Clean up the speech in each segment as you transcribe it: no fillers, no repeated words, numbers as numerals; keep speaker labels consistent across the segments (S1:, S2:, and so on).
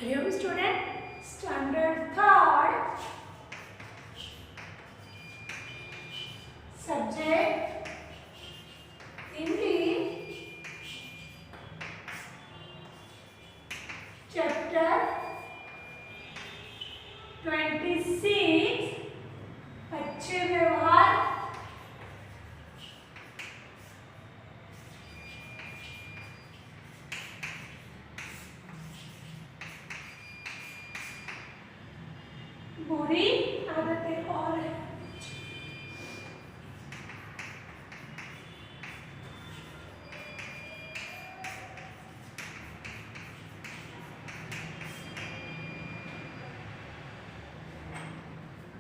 S1: Hariom student, standard third, subject Hindi, chapter 26 अच्छे व्यवहार। बुरी आदतें और है।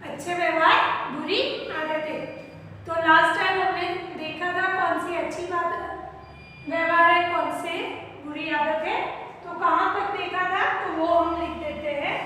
S1: अच्छे व्यवहार, बुरी आदतें। तो लास्ट टाइम हमने देखा था कौन सी अच्छी बात व्यवहार है, कौन से बुरी आदत है। तो कहाँ तक देखा था, तो वो हम लिख देते हैं।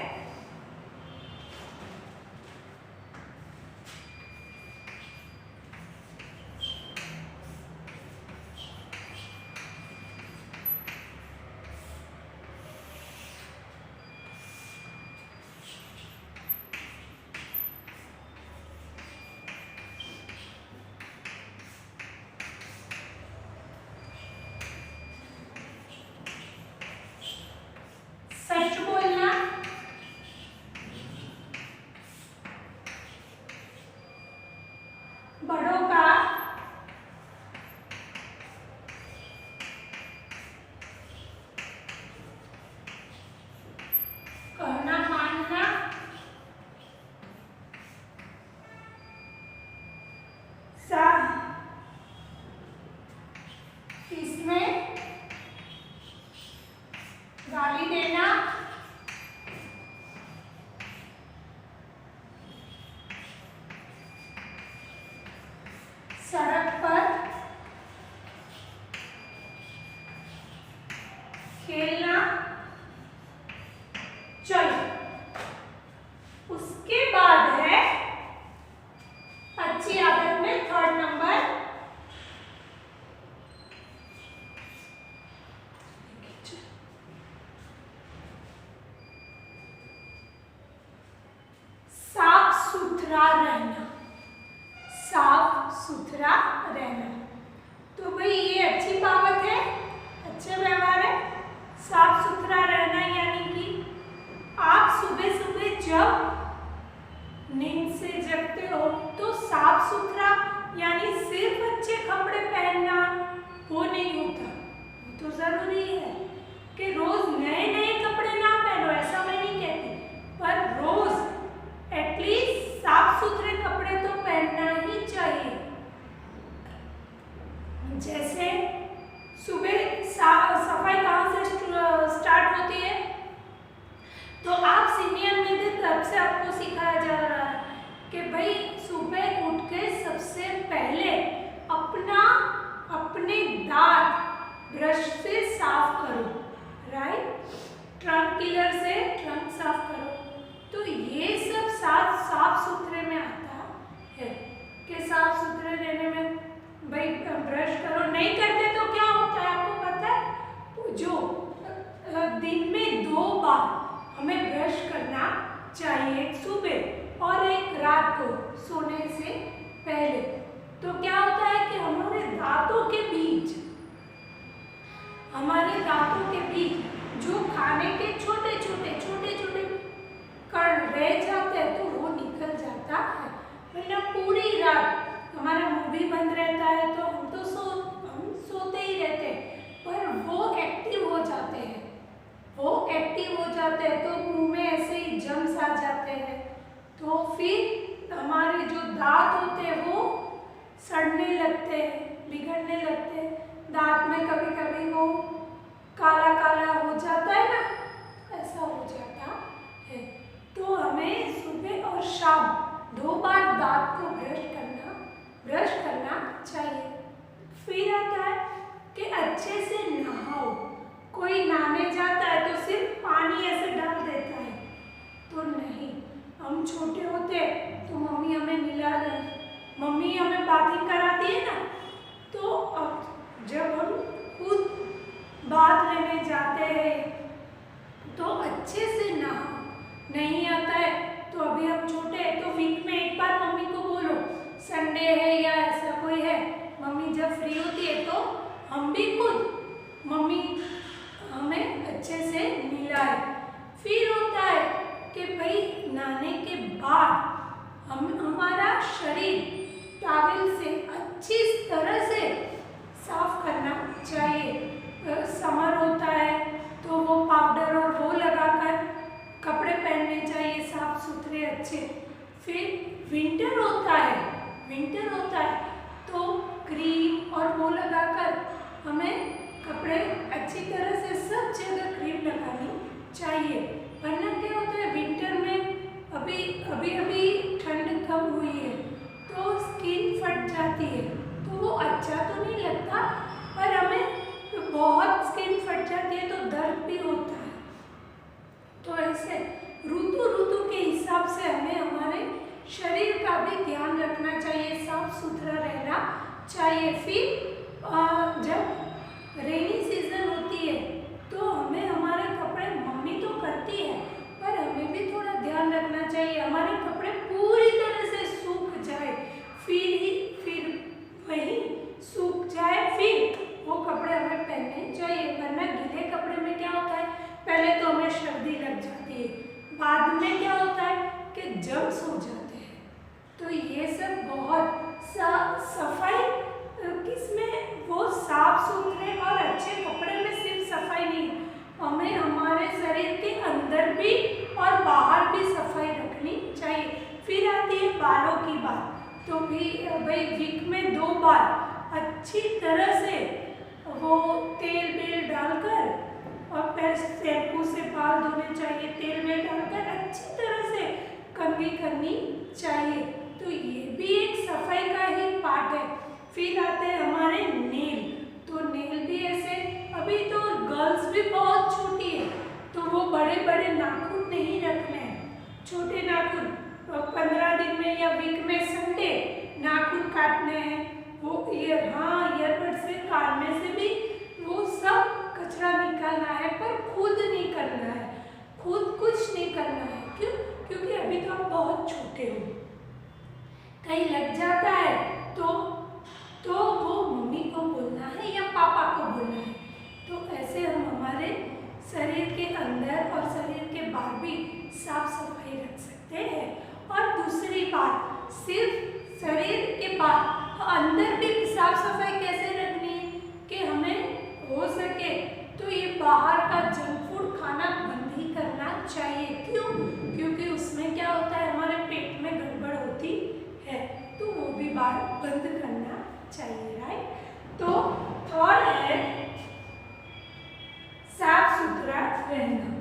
S1: सच बोलना, बड़ों का कहना मानना, इसमें गाली देना, सड़क पर खेलना। चलो, उसके बाद है अच्छी आदत में थर्ड नंबर, साफ सुथरा रहना। साफ सुथरा रहना, तो भाई ये अच्छी बात है, अच्छे व्यवहार है। साफ सुथरा रहना यानी कि आप सुबह सुबह जब नींद से जगते हो तो साफ सुथरा यानी सिर्फ अच्छे कपड़े पहनना वो नहीं होता। वो तो जरूरी है कि रोज नए नए कपड़े ना पहनो, ऐसा मैं नहीं कहती, पर रोज एटलीस्ट साफ सुथरे कपड़े तो पहनना ही चाहिए। जैसे सुबह सफाई कहाँ से स्टार्ट होती है, तो आप सीनियर में भी तब से आपको सिखाया जा रहा है कि भाई सुबह उठ के सबसे पहले अपने दांत ब्रश से साफ करो, राइट। ट्रंक क्लीनर से ट्रंक साफ करो। तो ये सब साफ सुथरे में आता है कि साफ सुथरे रहने में भाई ब्रश करो। नहीं करते तो क्या होता है आपको पता है, जो दिन में 2 बार हमें ब्रश करना चाहिए, एक सुबह और एक रात को सोने से पहले। तो क्या होता है कि हमारे दांतों के बीच जो खाने के छोटे छोटे कण रह जाते हैं तो वो निकल जाता है, वरना पूरी रात हमारा मुंह भी बंद रहता है तो हम सोते ही रहते हैं, पर वो एक्टिव हो जाते हैं। तो मुंह में ऐसे ही जम्स आ जाते हैं, तो फिर हमारे जो दांत होते हैं वो सड़ने लगते हैं, बिगड़ने लगते हैं। दांत में कभी कभी वो काला काला हो जाता है ना, ऐसा हो जाता है। तो हमें सुबह और शाम 2 बार दांत को ब्रश करना चाहिए। फिर आता है कि अच्छे से नहाओ। कोई नहाने जाता है तो सिर्फ पानी ऐसे डाल देता है, तो नहीं। हम छोटे होते तो मम्मी हमें बाथिंग कराती है ना, तो अब जब हम खुद बाथ लेने जाते हैं तो अच्छे से नहाओ। नहीं आता है तो अभी हम छोटे हैं तो वीक में एक बार मम्मी को बोलो, संडे है या ऐसा कोई है, मम्मी जब फ्री होती है तो हम भी खुद मम्मी हमें अच्छे से मिलाए। फिर होता है कि भाई नहाने के बाद हमारा शरीर टॉवल से अच्छी तरह से साफ करना चाहिए। समर होता है तो वो पाउडर और वो लगाकर कपड़े पहनने चाहिए साफ सुथरे अच्छे। फिर विंटर होता है तो क्रीम और वो लगाकर हमें कपड़े अच्छी तरह से सब जगह क्रीम लगानी चाहिए। वरना क्या होता है विंटर में अभी ठंड कम हुई है तो स्किन फट जाती है, तो वो अच्छा तो नहीं लगता, पर हमें बहुत स्किन फट जाती है तो दर्द भी होता है। तो ऐसे ऋतु के हिसाब से हमें हमारे शरीर का भी ध्यान रखना चाहिए, साफ सुथरा रहना चाहिए। फिर जब रेनी सीजन होती है तो हमें हमारे कपड़े, मम्मी तो करती है पर हमें भी थोड़ा ध्यान रखना चाहिए हमारे कपड़े पूरी तरह से सूख जाए, फिर वही सूख जाए फिर वो कपड़े हमें पहनने चाहिए। वरना गीले कपड़े में क्या होता है, पहले तो हमें सर्दी लग जाती है, बाद में क्या होता है कि जर्म्स हो जाते हैं। तो ये सब बहुत सफाई किसमें, वो साफ सुथरे और अच्छे कपड़े में सिर्फ सफाई नहीं, हमें हमारे शरीर के अंदर भी और बाहर भी सफाई रखनी चाहिए। फिर आती है बालों की बात, तो भी भाई वीक में 2 बार अच्छी तरह से वो तेल डालकर और फिर शैम्पू से बाल धोने चाहिए, तेल डालकर अच्छी तरह से कंघी करनी चाहिए। तो ये भी एक सफाई का ही पार्ट है। फिर आते हैं हमारे नेल, तो नेल भी ऐसे, अभी तो गर्ल्स भी बहुत छोटी है तो वो बड़े नाखून नहीं रखने हैं, छोटे नाखून 15 दिन में या वीक में संडे नाखून काटने हैं। वो ईयरबड से काटने से भी वो सब कचरा निकालना है, पर खुद नहीं करना है, खुद कुछ नहीं करना है। क्यों? क्योंकि अभी तो आप बहुत छोटे हो, कहीं लग जाता है तो वो मम्मी को बोलना है या पापा को बोलना है। तो ऐसे हम हमारे शरीर के अंदर और शरीर के बाहर भी साफ सफाई रख सकते हैं। और दूसरी बात, सिर्फ शरीर के बाद अंदर भी साफ सफाई कैसे रखनी है कि हमें हो सके तो ये बाहर का जंक फूड खाना बंद ही करना चाहिए। क्यों? क्योंकि उसमें क्या होता है, हमारे पेट में गड़बड़ होती है, तो वो भी बाहर बंद करना चाहिए, राइट। तो और है साफ सुथरा रहना।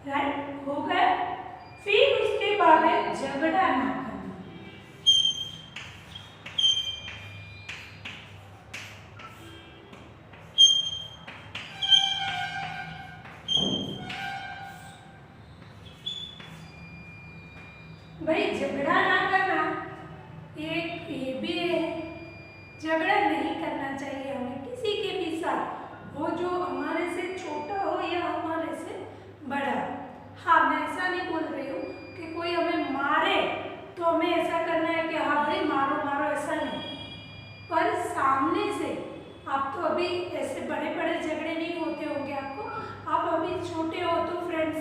S1: राइट, हो गया। फिर उसके बाद है झगड़ा ना करना। भाई झगड़ा ना करना ये भी है, झगड़ा नहीं करना चाहिए हमें किसी के भी साथ, वो जो हमारे से छोटा हो या हमारे से बड़ा। हाँ, मैं ऐसा नहीं बोल रही हूँ कि कोई हमें मारे तो हमें ऐसा करना है कि हाँ भाई मारो, ऐसा नहीं। पर सामने से, आप तो अभी ऐसे बड़े झगड़े नहीं होते होंगे आपको, आप अभी छोटे हो तो फ्रेंड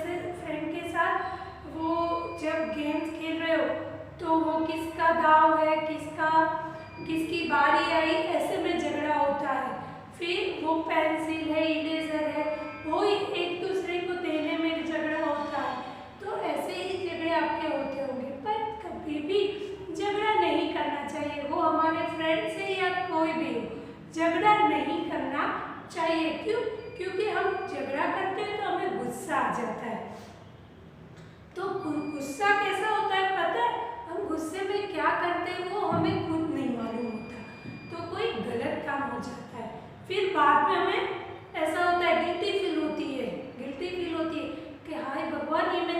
S1: के साथ वो जब गेम्स खेल रहे हो तो वो किसका दाव है, किसकी बारी आई, ऐसे में झगड़ा होता है। फिर वो पेंसिल है, इरेजर है, वो एक दूसरे को देने में झगड़ा होता है। तो ऐसे ही झगड़े आपके होते होंगे, पर कभी भी झगड़ा नहीं करना चाहिए। वो हमारे फ्रेंड से या कोई भी हो, झगड़ा नहीं करना चाहिए। क्यों? क्योंकि हम झगड़ा करते हैं तो हमें गुस्सा आ जाता है। तो गुस्सा कैसा होता है पता है? हम गुस्से में क्या करते हैं वो हमें खुद नहीं मालूम होता, तो कोई गलत काम हो जाता है। फिर बाद में हमें ऐसा होता है, गिल्टी फील होती है कि हाय भगवान, ये मैंने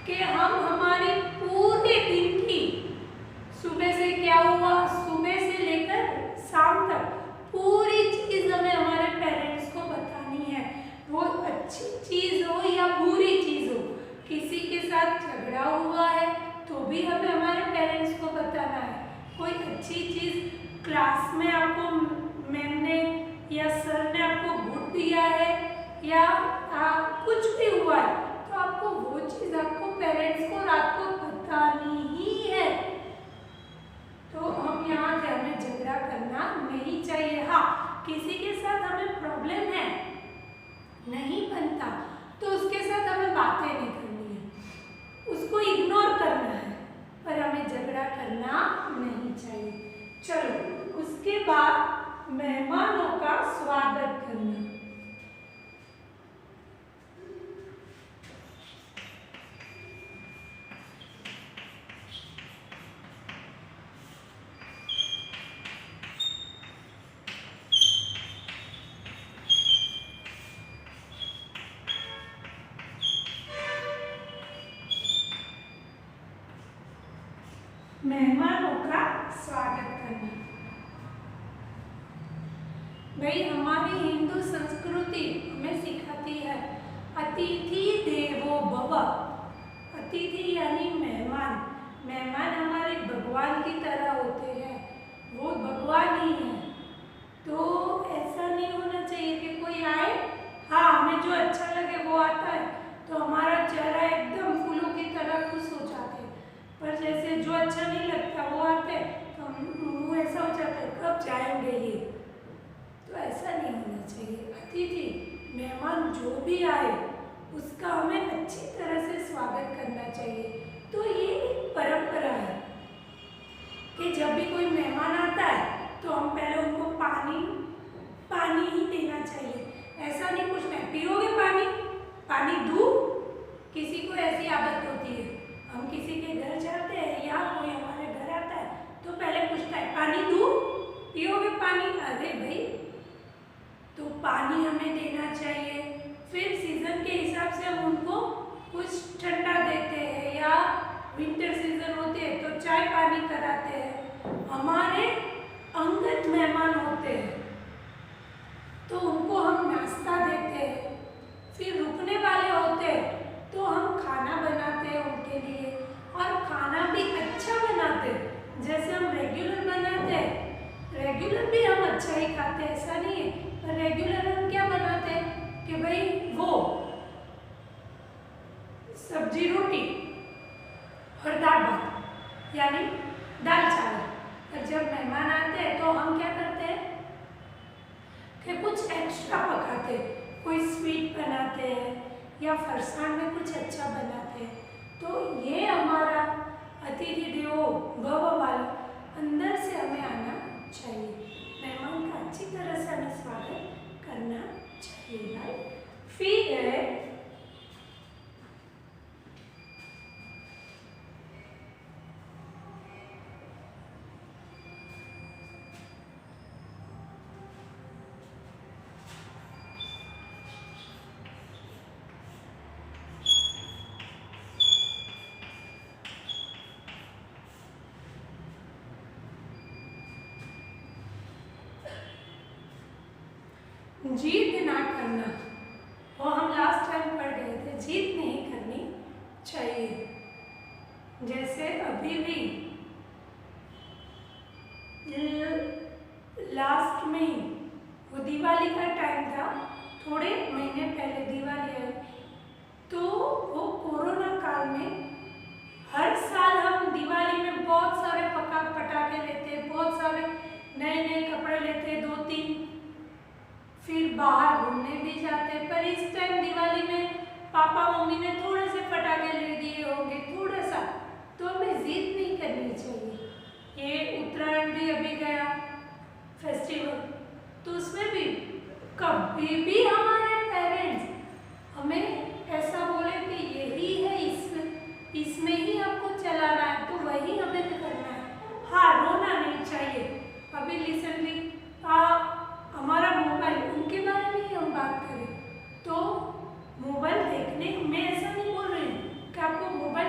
S1: कि हम हमारी पूरे दिन की सुबह से क्या हुआ, सुबह से लेकर शाम तक पूरी चीज हमें हमारे पेरेंट्स को बतानी है। वो अच्छी चीज हो या बुरी चीज हो, किसी के साथ झगड़ा हुआ है तो भी हमें हमारे पेरेंट्स को बताना है। कोई अच्छी चीज क्लास में आपको मैम ने या सर ने आपको गुड दिया है या कुछ भी हुआ है तो आपको वो चीज आपको पेरेंट्स को रात को बतानी ही है। तो हम यहाँ से हमें झगड़ा करना नहीं चाहिए। हाँ, किसी के साथ हमें प्रॉब्लम है, नहीं बनता, तो उसके साथ हमें बातें नहीं करनी है, उसको इग्नोर करना है, पर हमें झगड़ा करना नहीं चाहिए। चलो, उसके बाद मेहमानों का स्वागत करना। मेहमानों का स्वागत करना। भाई, हमारी हिंदू संस्कृति हमें सिखाती है अतिथि देवो भव। अतिथि यानी मेहमान। मेहमान हमारे भगवान की तरह होते हैं, वो भगवान ही है। तो ऐसा नहीं होना चाहिए कि कोई आए, हाँ हमें जो अच्छा लगे वो आता है तो हमारा चेहरा एकदम फूलों की तरह खुश हो जाते हैं, पर जैसे जो अच्छा नहीं लगता वो आते तो मुँह ऐसा हो जाता है कब जाएंगे ये। तो ऐसा नहीं होना चाहिए। अतिथि मेहमान जो भी आए उसका हमें अच्छी तरह से स्वागत करना चाहिए। तो ये एक परंपरा है कि जब भी कोई मेहमान आता है तो हम पहले उनको पानी ही देना चाहिए। ऐसा नहीं पूछना है पियोगे पानी दूँ। किसी को ऐसी आदत होती है, हम किसी के घर जाते हैं या कोई हमारे घर आता है तो पहले पूछता है पानी दूँ, पियोगे पानी। अरे भाई, तो पानी हमें देना चाहिए। फिर सीजन के हिसाब से हम उनको कुछ ठंडा देते हैं या विंटर सीजन होते हैं तो चाय पानी कराते हैं। हमारे अंगत मेहमान होते हैं तो उनको हम नाश्ता देते हैं। फिर रुकने वाले होते हैं तो हम खाना बनाते हैं उनके लिए, और खाना भी अच्छा बनाते हैं। जैसे हम रेगुलर बनाते हैं, रेगुलर भी हम अच्छा ही खाते हैं, ऐसा नहीं है। पर रेगुलर हम क्या बनाते हैं कि भाई वो सब्जी रोटी और दाल भात यानी दाल चावल। और जब मेहमान आते हैं तो हम क्या करते हैं कि कुछ एक्स्ट्रा पकाते हैं, कोई स्वीट बनाते हैं या फरसाण में कुछ अच्छा बनाते हैं। तो ये हमारा अतिथि देवो भव वाला अंदर से हमें आना चाहिए। मेहमान का अच्छी तरह से हमें स्वागत करना चाहिए भाई। फिर है जीद ना करना। वो हम लास्ट टाइम पढ़ गए थे, जीद नहीं करनी चाहिए। जैसे अभी भी लास्ट में ही वो दिवाली का टाइम था, थोड़े महीने पहले दिवाली आई, तो वो कोरोना काल में हर साल हम दिवाली में बहुत सारे पटाखे लेते, बहुत सारे नए नए कपड़े लेते, 2-3, फिर बाहर घूमने भी जाते। पर इस टाइम दिवाली में पापा मम्मी ने थोड़े से पटाखे ले दिए होंगे, थोड़ा सा, तो हमें जिद नहीं करनी चाहिए। ये उत्तरायण भी अभी गया फेस्टिवल, तो उसमें भी कभी भी हमारे पेरेंट्स हमें ऐसा बोले कि यही है, इसमें ही आपको चलाना है तो वही हमें करना है। हाँ, रोना नहीं चाहिए। अभी रिसेंटली हमारा मोबाइल, उनके बारे में ही हम बात करें तो मोबाइल देखने, मैं ऐसा नहीं बोल रही हूँ कि आपको मोबाइल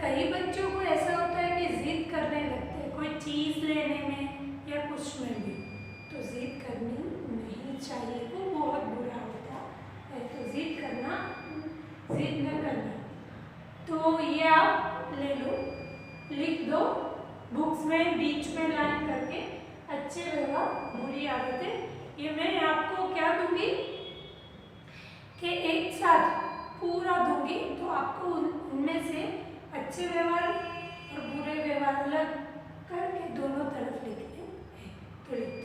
S1: कई बच्चों को ऐसा होता है कि जिद करने लगते हैं कोई चीज़ लेने में या कुछ में भी, तो जिद करनी नहीं चाहिए, वो बहुत बुरा होता है। तो जिद न करना। तो ये आप ले लो, लिख दो बुक्स में बीच में लाइन करके, अच्छे व्यवहार बुरी आदतें। ये मैं आपको क्या दूंगी कि एक साथ पूरा दूंगी, तो आपको उनमें से अच्छे व्यवहार और बुरे व्यवहार अलग करके दोनों तरफ लिखने हैं। तो लिख दो।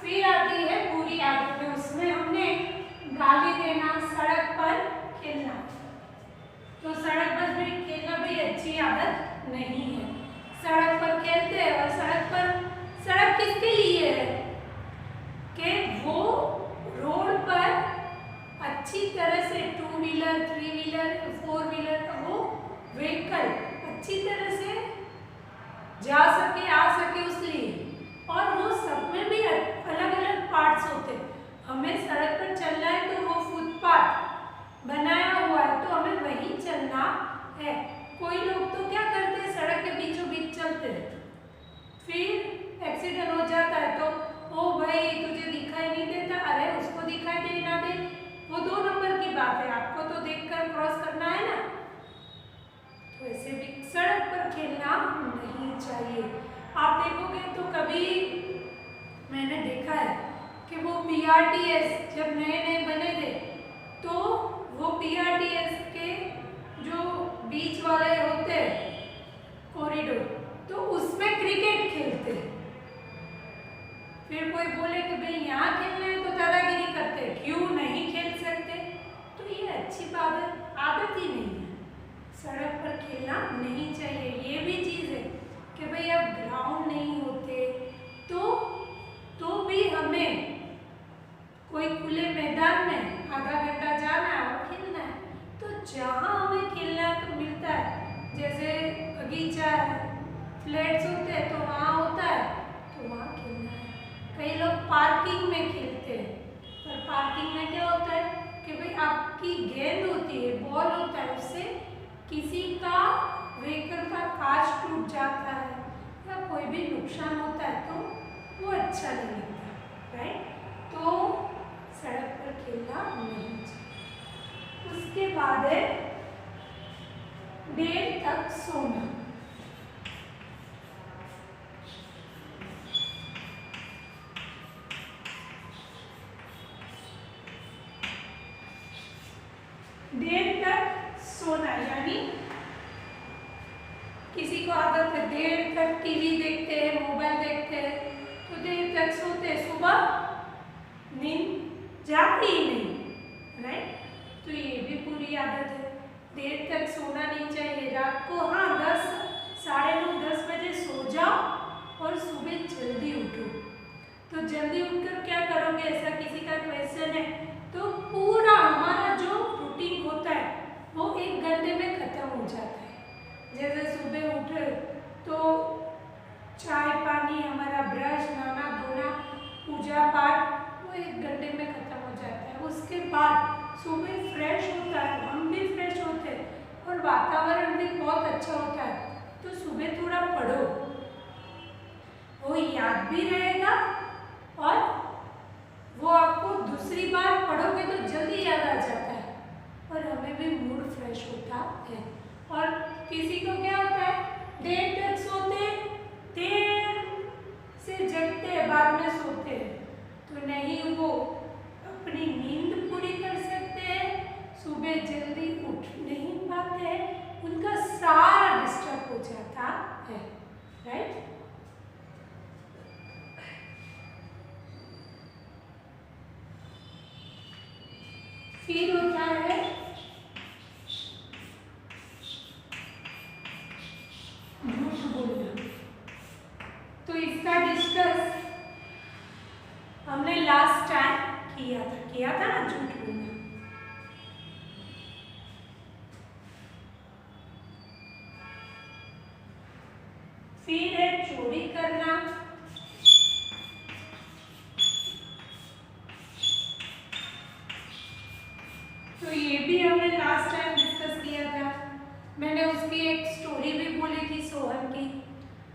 S1: फिर आती है बुरी आदतें, उसमें हमने गाली देना, सड़क पर खेलना। तो सड़क पर भी खेलना भी अच्छी आदत नहीं है। सड़क पर खेलते हैं, और सड़क किसके लिए है कि वो रोड पर अच्छी तरह से 2 व्हीलर 3 व्हीलर 4 व्हीलर का वो व्हीकल अच्छी तरह से जा सके, आ सके, उस लिए। और वो सब में भी अलग अलग पार्ट्स होते हैं। हमें सड़क पर चलना है तो वो फुटपाथ बनाया हुआ है, तो हमें वहीं चलना है। कोई लोग तो क्या करते हैं, सड़क के बीचों बीच चलते हैं, फिर एक्सीडेंट हो जाता है तो ओ भाई तुझे दिखाई नहीं देता, अरे उसको दिखाई दे ना दे, वो 2 नंबर की बात है, आपको तो देखकर क्रॉस करना है ना। तो ऐसे भी सड़क पर खेलना नहीं चाहिए। आप देखोगे तो कभी मैंने देखा है कि वो PRTS जब नए नए बने थे, तो वो PRTS के जो बीच वाले होते हैं कॉरिडोर, तो उसमें क्रिकेट खेलते हैं। फिर कोई बोले कि भाई यहाँ खेलना है तो दादागिरी करते हैं, क्यों नहीं खेल सकते। तो ये अच्छी आदत ही नहीं है, सड़क पर खेलना नहीं चाहिए। ये भी चीज़ है कि भाई अब ग्राउंड नहीं होते तो भी हमें कोई खुले मैदान में आधा घंटा जाना है और खेलना है। तो जहाँ हमें खेलना मिलता है, जैसे बगीचा है, फ्लैट्स होते हैं तो वहाँ होता है, तो वहाँ खेलना है। कई लोग पार्किंग में खेलते हैं, पर पार्किंग में क्या होता है कि भाई आपकी गेंद होती है, बॉल होता है, उससे किसी का व्हीकल का कांच टूट जाता है या कोई भी नुकसान होता है, तो वो अच्छा नहीं लगता, राइट। तो सड़क पर खेलना नहीं चाहिए। उसके बाद है देर तक सोना। देर तक सोना यानी किसी को आदत है देर तक टीवी देखते हैं, मोबाइल देखते हैं, तो देर तक सोते हैं, सुबह नींद जाती ही नहीं, राइट। तो ये भी पूरी आदत है, देर तक सोना नहीं चाहिए। रात को हाँ 10, साढ़े 9, 10 बजे सो जाओ और सुबह जल्दी उठो। तो जल्दी उठकर क्या करोगे, ऐसा किसी का क्वेश्चन है, तो पूरा हमारा जो रूटीन होता है वो 1 घंटे में खत्म हो जाता है। जैसे सुबह उठे तो चाय पानी, हमारा ब्रश, नहाना धोना, पूजा पाठ, वो 1 घंटे में खत्म हो जाता है। उसके बाद सुबह फ्रेश होता है, हम भी फ्रेश होते हैं और वातावरण भी बहुत अच्छा होता है। तो सुबह थोड़ा पढ़ो, वो याद भी रहेगा और वो आपको दूसरी बार पढ़ोगे तो जल्दी याद आ जाता है और हमें भी मूड फ्रेश होता है। और किसी को क्या होता है, देर तक सोते, देर से जगते हैं, बाद में सोते हैं, तो नहीं वो अपनी नींद पूरी कर सकते हैं, सुबह जल्दी उठ नहीं पाते हैं, फिर है चोरी करना, तो ये भी हमने लास्ट टाइम डिस्कस किया था। मैंने उसकी एक स्टोरी भी बोली थी सोहन की,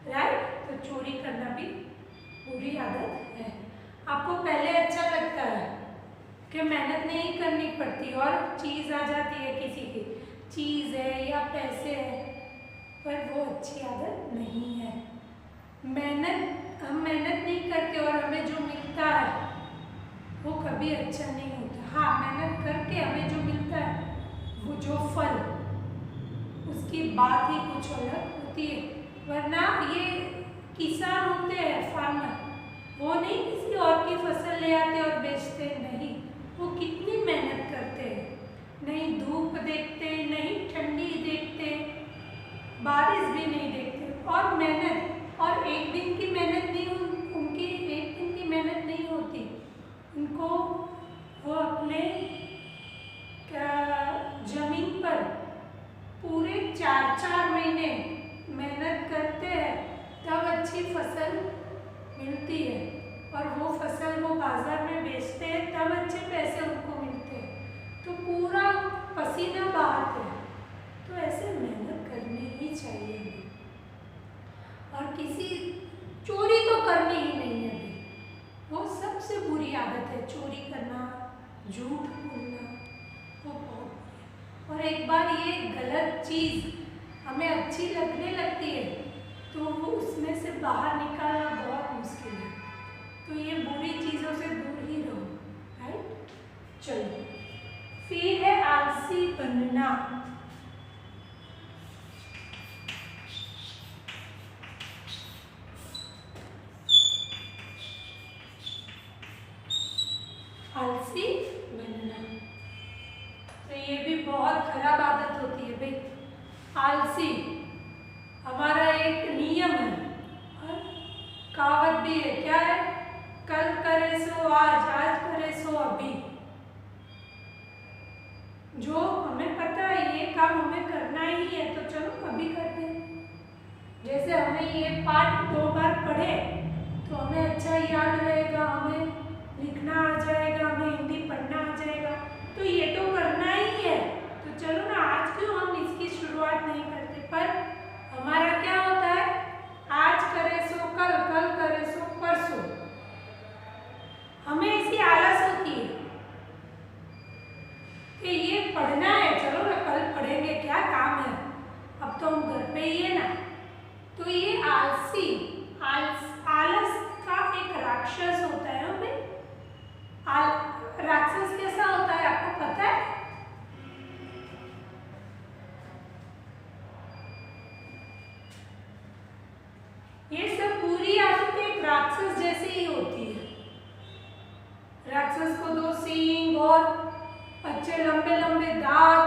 S1: राइट। तो चोरी करना भी बुरी आदत है। आपको पहले अच्छा लगता है कि मेहनत नहीं करनी पड़ती और चीज़ आ जाती है, किसी की चीज़ है या पैसे है, पर वो अच्छी आदत नहीं है। हम मेहनत नहीं करते और हमें जो मिलता है वो कभी अच्छा नहीं होता। हाँ, मेहनत करके हमें जो मिलता है वो जो फल, उसकी बात ही कुछ अलग होती है। वरना ये किसान होते हैं, फार्मर, वो नहीं किसी और की फसल ले आते और बेचते, नहीं, वो कितनी मेहनत करते हैं, नहीं धूप देखते, नहीं ठंडी देखते, बारिश भी नहीं देखते, और मेहनत, और एक दिन की मेहनत नहीं, उनकी एक दिन की मेहनत नहीं होती, उनको वो अपने जमीन पर पूरे 4-4 महीने मेहनत करते हैं, तब अच्छी फसल मिलती है, और वो फसल वो बाजार में बेचते हैं, तब अच्छे पैसे उनको मिलते हैं। तो पूरा पसीना बहाते हैं। तो ऐसे मेहनत करनी ही चाहिए हमें, और किसी चोरी तो करनी ही नहीं है अभी, वो सबसे बुरी आदत है, चोरी करना, झूठ बोलना, वो बहुत बुरी है। और एक बार ये गलत चीज़ हमें अच्छी लगने लगती है तो वो उसमें से बाहर निकालना बहुत मुश्किल है। तो ये बुरी चीज़ों से दूर ही रहो, राइट। चलो, फिर है आलसी बनना। आलसी बनना, तो ये भी बहुत खराब आदत होती है भाई। आलसी हमारा एक नियम है और कहावत भी है, क्या है, कल करे सो आज, आज करे सो अभी। जो हमें पता है ये काम हमें करना ही है तो चलो अभी करते हैं। जैसे हमें ये पाठ 2 बार पढ़े तो हमें अच्छा याद रहेगा, हमें लिखना आ जाएगा, हमें हिंदी पढ़ना आ जाएगा, तो ये तो करना ही है, तो चलो ना आज क्यों हम इसकी शुरुआत नहीं करते। पर हमारा क्या होता है, आज करे सो कल, कल करे सो परसों, हमें इसकी आलस होती है कि ये पढ़ना है, चलो ना कल पढ़ेंगे, क्या काम है, अब तो हम घर पे ही है ना। तो ये आलस का एक राक्षस होता है हमें। राक्षस कैसा होता है आपको पता है? ये सब बुरी आदतें एक राक्षस जैसे ही होती है। राक्षस को 2 सींग और अच्छे लंबे लंबे दांत,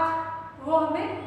S1: वो हमें